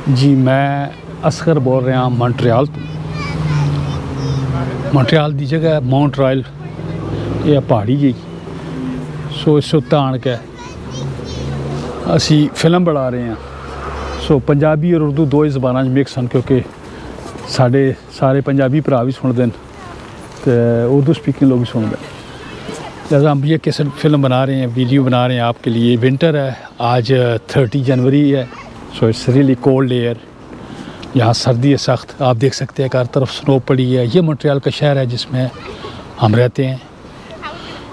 جی میں اصغر بول رہا ہوں مونٹریال تو مونٹریال دی جگہ ہے ماؤنٹ رائل یہ پہاڑی جی سو اس اتنے آن کے اسی فلم بنا رہے ہیں سو پنجابی اور اردو دو ہی زبانیں مکس ہیں کیونکہ ساڈے سارے پنجابی بھرا بھی سنتے ہیں تو اردو سپیکنگ لوگ بھی سنتے ہیں لہٰذا ہم یہ کیسے فلم بنا رہے ہیں ویڈیو بنا رہے ہیں آپ کے لیے ونٹر ہے آج 30 جنوری ہے so it's really cold here یہاں سردی ہے سخت آپ دیکھ سکتے ہیں کہ ہر طرف سنو پڑی ہے یہ مونٹریال کا شہر ہے جس میں ہم رہتے ہیں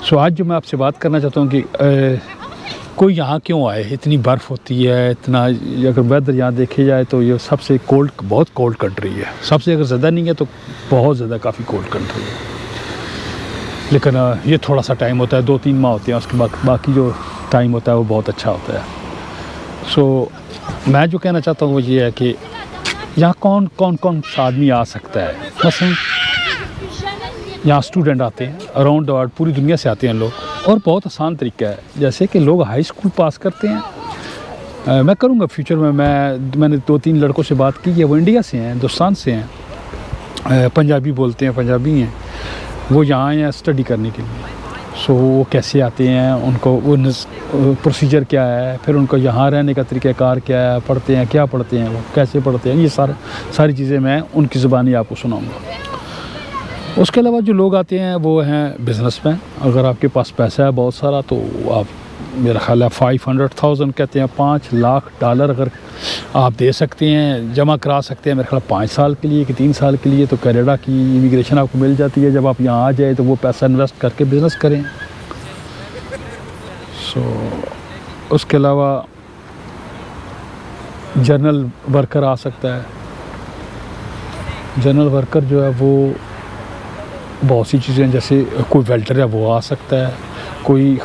سو آج جو میں آپ سے بات کرنا چاہتا ہوں کہ کوئی یہاں کیوں آئے اتنی برف ہوتی ہے اتنا اگر ویدر یہاں دیکھے جائے تو یہ سب سے کولڈ بہت کولڈ کنٹری ہے سب سے اگر زیادہ نہیں ہے تو بہت زیادہ کافی کولڈ کنٹری ہے لیکن یہ تھوڑا سا ٹائم ہوتا ہے 2-3 ماہ ہوتے ہیں اس کے باقی جو ٹائم ہوتا ہے وہ بہت اچھا ہوتا ہے سو میں جو کہنا چاہتا ہوں وہ یہ ہے کہ یہاں کون سا آدمی آ سکتا ہے مثلا یہاں اسٹوڈنٹ آتے ہیں اراؤنڈ دا ورلڈ پوری دنیا سے آتے ہیں لوگ اور بہت آسان طریقہ ہے جیسے کہ لوگ ہائی اسکول پاس کرتے ہیں میں کروں گا فیوچر میں نے 2-3 لڑکوں سے بات کی ہے وہ انڈیا سے ہیں ہندوستان سے ہیں پنجابی بولتے ہیں پنجابی ہیں وہ یہاں آئے ہیں اسٹڈی کرنے کے لیے سو وہ کیسے آتے ہیں ان کو وہ پروسیجر کیا ہے پھر ان کو یہاں رہنے کا طریقہ کار کیا ہے پڑھتے ہیں کیا پڑھتے ہیں وہ کیسے پڑھتے ہیں یہ ساری چیزیں میں ان کی زبانی آپ کو سناؤں گا اس کے علاوہ جو لوگ آتے ہیں وہ ہیں بزنس مین اگر آپ کے پاس پیسہ ہے بہت سارا تو آپ میرا خیال ہے 500,000 کہتے ہیں $5 لاکھ اگر آپ دے سکتے ہیں جمع کرا سکتے ہیں میرا خیال 5 سال کے لیے کہ 3 سال کے لیے تو کینیڈا کی امیگریشن آپ کو مل جاتی ہے جب آپ یہاں آ جائے تو وہ پیسہ انویسٹ کر کے بزنس کریں سو اس کے علاوہ جنرل ورکر آ سکتا ہے جنرل ورکر جو ہے وہ بہت سی چیزیں جیسے کوئی ویلڈر ہے وہ آ سکتا ہے کوئی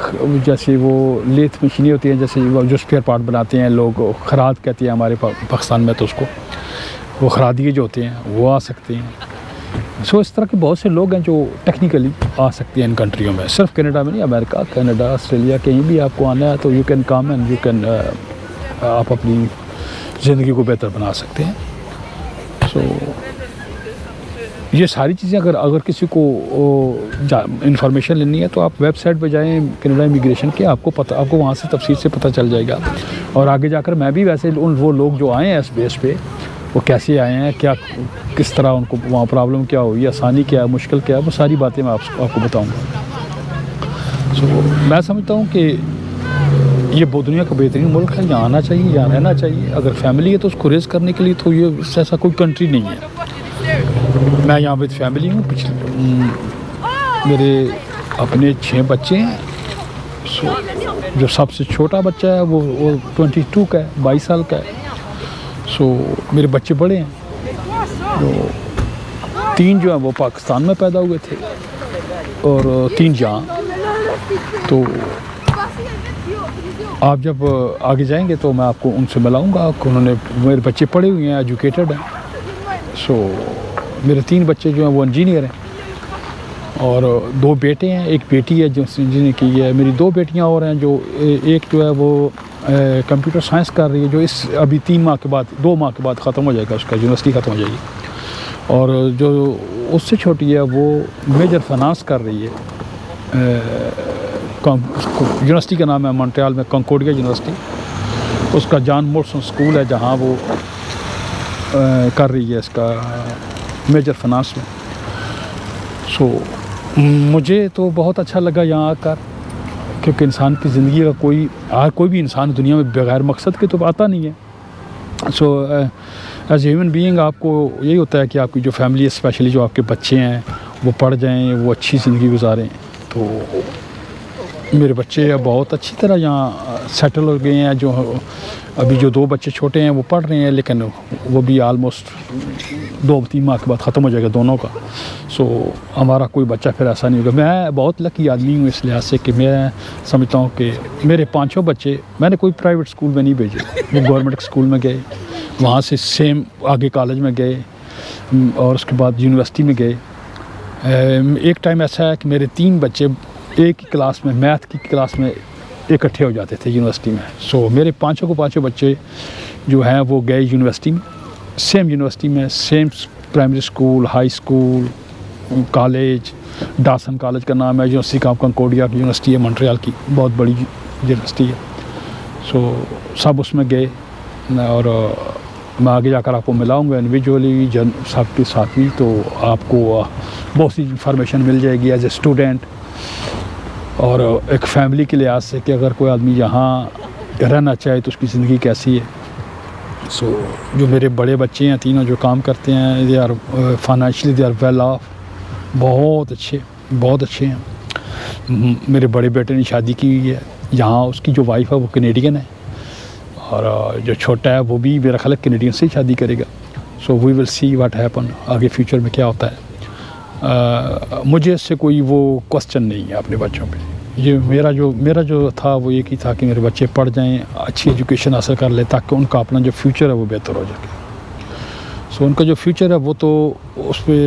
جیسے وہ لیتھ مشینیں ہوتی ہیں جیسے جو اسپیئر پارٹ بناتے ہیں لوگ خراد کہتے ہیں ہمارے پاکستان میں تو اس کو وہ خرادیے جو ہوتے ہیں وہ آ سکتے ہیں سو اس طرح کے بہت سے لوگ ہیں جو ٹیکنیکلی آ سکتے ہیں ان کنٹریوں میں صرف کینیڈا میں نہیں امریکہ کینیڈا آسٹریلیا کہیں بھی آپ کو آنا ہے تو you can come and you can آپ اپنی زندگی کو بہتر بنا سکتے ہیں سو یہ ساری چیزیں اگر کسی کو انفارمیشن لینی ہے تو آپ ویب سائٹ پہ جائیں کینیڈا امیگریشن کے آپ کو وہاں سے تفصیل سے پتہ چل جائے گا اور آگے جا کر میں بھی ویسے وہ لوگ جو آئے ہیں اس بیس پہ وہ کیسے آئے ہیں کیا کس طرح ان کو وہاں پرابلم کیا ہوئی آسانی کیا ہے مشکل کیا ہے وہ ساری باتیں میں آپ کو بتاؤں گا سو میں سمجھتا ہوں کہ یہ دنیا کا بہترین ملک ہے یہاں آنا چاہیے یہاں رہنا چاہیے اگر فیملی ہے تو اس کو ریز کرنے کے لیے تو یہ اس سے ایسا کوئی کنٹری نہیں ہے میں یہاں وتھ فیملی ہوں میرے اپنے 6 بچے ہیں سو جو سب سے چھوٹا بچہ ہے وہ 22 کا ہے 22 سال کا ہے سو میرے بچے بڑے ہیں تو 3 جو ہیں وہ پاکستان میں پیدا ہوئے تھے اور 3 جہاں تو آپ جب آگے جائیں گے تو میں آپ کو ان سے ملاؤں گا انہوں نے میرے بچے پڑھے ہوئے ہیں ایجوکیٹڈ ہیں سو میرے 3 بچے جو ہیں وہ انجینئر ہیں اور 2 بیٹے ہیں ایک بیٹی ہے جو انجینئر کی ہے میری 2 بیٹیاں اور ہیں جو ایک جو ہے وہ کمپیوٹر سائنس کر رہی ہے جو اس ابھی 2 ماہ کے بعد ختم ہو جائے گا اس کا یونیورسٹی ختم ہو جائے گی اور جو اس سے چھوٹی ہے وہ میجر فائنانس کر رہی ہے یونیورسٹی کا نام ہے مونٹریال میں کنکورڈیا یونیورسٹی اس کا جان مورسن اسکول ہے جہاں وہ کر رہی ہے اس کا میجر فائنانس میں سو مجھے تو بہت اچھا لگا یہاں آ کر کیونکہ انسان کی زندگی کا کوئی بھی انسان دنیا میں بغیر مقصد کے تو آتا نہیں ہے so as a human being آپ کو یہی ہوتا ہے کہ آپ کی جو فیملی اسپیشلی جو آپ کے بچے ہیں وہ پڑھ جائیں وہ اچھی زندگی گزاریں تو میرے بچے بہت اچھی طرح یہاں سیٹل ہو گئے ہیں ابھی جو 2 بچے چھوٹے ہیں وہ پڑھ رہے ہیں لیکن وہ بھی آلموسٹ 2-3 ماہ کے بعد ختم ہو جائے گا دونوں کا سو ہمارا کوئی بچہ پھر ایسا نہیں ہوگا میں بہت لکی آدمی ہوں اس لحاظ سے کہ میں سمجھتا ہوں کہ میرے 5 بچے میں نے کوئی پرائیویٹ اسکول میں نہیں بھیجے وہ گورنمنٹ اسکول میں گئے وہاں سے سیم آگے کالج میں گئے اور اس کے بعد یونیورسٹی میں گئے ایک ٹائم ایسا ہے کہ میرے 3 بچے ایک ہی کلاس میں میتھ کی کلاس میں اکٹھے ہو جاتے تھے یونیورسٹی میں. سو میرے پانچوں کو پانچوں بچے جو ہیں وہ گئے یونیورسٹی میں, یونیورسٹی میں same primary school, high school, college. Dawson college کا نام ہے, یونیورسٹی آف کنکورڈیا کی یونیورسٹی ہے مونٹریال کی, بہت بڑی یونیورسٹی ہے. سو سب اس میں گئے, اور میں آگے جا کر آپ کو ملاؤں گا انڈیویجولی سب کے ساتھ بھی, تو آپ کو بہت سی انفارمیشن مل جائے گی ایز اے اسٹوڈنٹ, اور ایک فیملی کے لحاظ سے کہ اگر کوئی آدمی یہاں رہنا چاہے تو اس کی زندگی کیسی ہے. سو جو میرے بڑے بچے ہیں تینوں جو کام کرتے ہیں, they are financially they are well off, بہت اچھے ہیں. میرے بڑے بیٹے نے شادی کی ہوئی ہے یہاں, اس کی جو وائف ہے وہ کینیڈین ہے, اور جو چھوٹا ہے وہ بھی میرا خیال ہے کینیڈین سے ہی شادی کرے گا. سو وی ول سی واٹ ہیپن, آگے فیوچر میں کیا ہوتا ہے. مجھے اس سے کوئی وہ کوسچن نہیں ہے اپنے بچوں پہ. یہ میرا جو تھا وہ ایک ہی تھا کہ میرے بچے پڑھ جائیں, اچھی ایجوکیشن حاصل کر لیں, تاکہ ان کا اپنا جو فیوچر ہے وہ بہتر ہو جائے. سو ان کا جو فیوچر ہے وہ تو اس پہ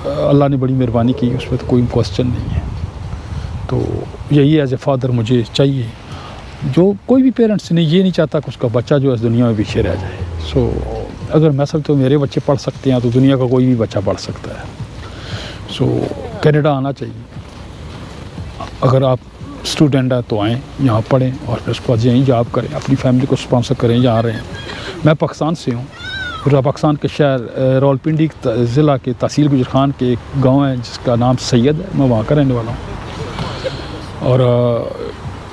اللہ نے بڑی مہربانی کی, اس پہ تو کوئی کوسچن نہیں ہے. تو یہی ایز اے فادر مجھے چاہیے, جو کوئی بھی پیرنٹس نہیں یہ نہیں چاہتا کہ اس کا بچہ جو ہے اس دنیا میں پیچھے رہ جائے. سو اگر میں سمجھتا ہوں میرے بچے پڑھ سکتے ہیں تو دنیا کا کوئی بھی بچہ پڑھ سکتا ہے. سو کینیڈا آنا چاہیے, اگر آپ اسٹوڈنٹ ہیں تو آئیں, یہاں پڑھیں, اور پھر اس کے بعد یہیں جاب کریں, اپنی فیملی کو اسپانسر کریں. یہاں رہیں. میں پاکستان سے ہوں, پاکستان کے شہر راولپنڈی ضلع کے تحصیل گجر خان کے ایک گاؤں ہے جس کا نام سید ہے, میں وہاں کا رہنے والا ہوں. اور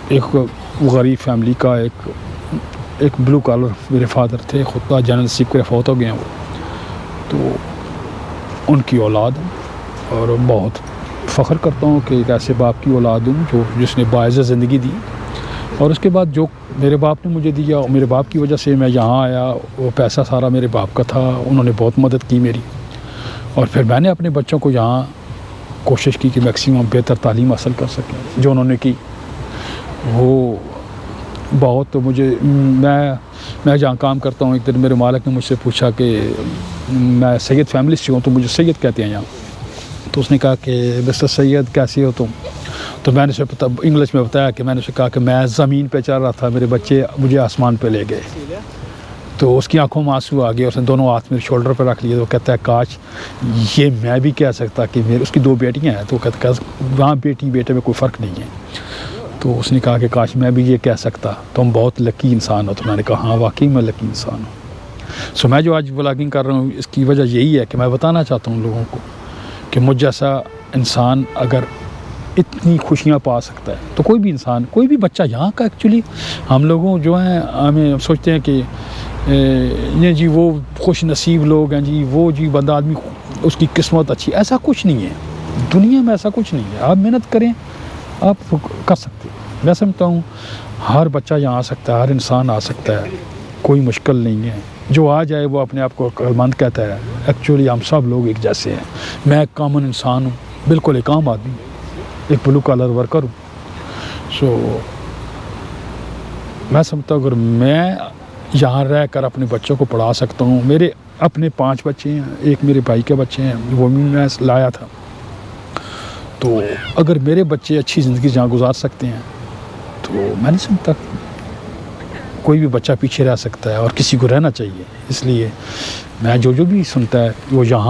ایک غریب فیملی کا ایک بلو کالر میرے فادر تھے, خود جنرل نصیب کے فوت ہو گئے ہیں وہ, تو ان کی اولاد ہے. اور بہت فخر کرتا ہوں کہ ایک ایسے باپ کی اولاد ہوں جس نے باعث زندگی دی. اور اس کے بعد جو میرے باپ نے مجھے دیا, میرے باپ کی وجہ سے میں یہاں آیا, وہ پیسہ سارا میرے باپ کا تھا, انہوں نے بہت مدد کی میری. اور پھر میں نے اپنے بچوں کو یہاں کوشش کی کہ میکسیمم بہتر تعلیم حاصل کر سکیں, جو انہوں نے کی. وہ بہت مجھے, میں جہاں کام کرتا ہوں, ایک دن میرے مالک نے مجھ سے پوچھا کہ میں سید فیملی سے ہوں, تو مجھے سید کہتے ہیں یہاں. تو اس نے کہا کہ مسٹر سید کیسے ہو تم؟ تو میں نے اسے انگلش میں بتایا کہ میں نے اسے کہا کہ میں زمین پہ چل رہا تھا, میرے بچے مجھے آسمان پہ لے گئے. تو اس کی آنکھوں میں آنسو آ گئے, اس نے دونوں ہاتھ میرے شولڈر پہ رکھ لیے. تو وہ کہتا ہے کاش یہ میں بھی کہہ سکتا کہ اس کی 2 بیٹیاں ہیں, تو وہ کہتا ہے وہاں بیٹی بیٹے میں کوئی فرق نہیں ہے. تو اس نے کہا کہ کاش میں بھی یہ کہہ سکتا, تم بہت لکی انسان ہو. تو میں نے کہا ہاں واقعی میں لکی انسان ہوں. سو میں جو آج بلاگنگ کر رہا ہوں اس کی وجہ یہی ہے کہ میں بتانا چاہتا ہوں لوگوں کو کہ مجھ جیسا انسان اگر اتنی خوشیاں پا سکتا ہے تو کوئی بھی انسان, کوئی بھی بچہ یہاں کا. ایکچولی ہم لوگوں جو ہیں ہمیں سوچتے ہیں کہ یہ جی وہ خوش نصیب لوگ ہیں جی, وہ جی بندہ آدمی اس کی قسمت اچھی. ایسا کچھ نہیں ہے دنیا میں, ایسا کچھ نہیں ہے. آپ محنت کریں آپ کر سکتے. میں سمجھتا ہوں ہر بچہ یہاں آ سکتا ہے, ہر انسان آ سکتا ہے, کوئی مشکل نہیں ہے. جو آ جائے وہ اپنے آپ کو عقلمند کہتا ہے. ایکچولی ہم سب لوگ ایک جیسے ہیں. میں ایک کامن انسان ہوں, بالکل ایک عام آدمی, ایک بلو کالر ورکر ہوں. سو میں سمجھتا ہوں اگر میں یہاں رہ کر اپنے بچوں کو پڑھا سکتا ہوں, میرے اپنے 5 بچے ہیں, ایک میرے بھائی کے بچے ہیں, وہ بھی میں لایا تھا. تو اگر میرے بچے اچھی زندگی جہاں گزار سکتے ہیں تو میں نہیں سمجھتا کوئی بھی بچہ پیچھے رہ سکتا ہے, اور کسی کو رہنا چاہیے. اس لیے میں جو بھی سنتا ہے وہ یہاں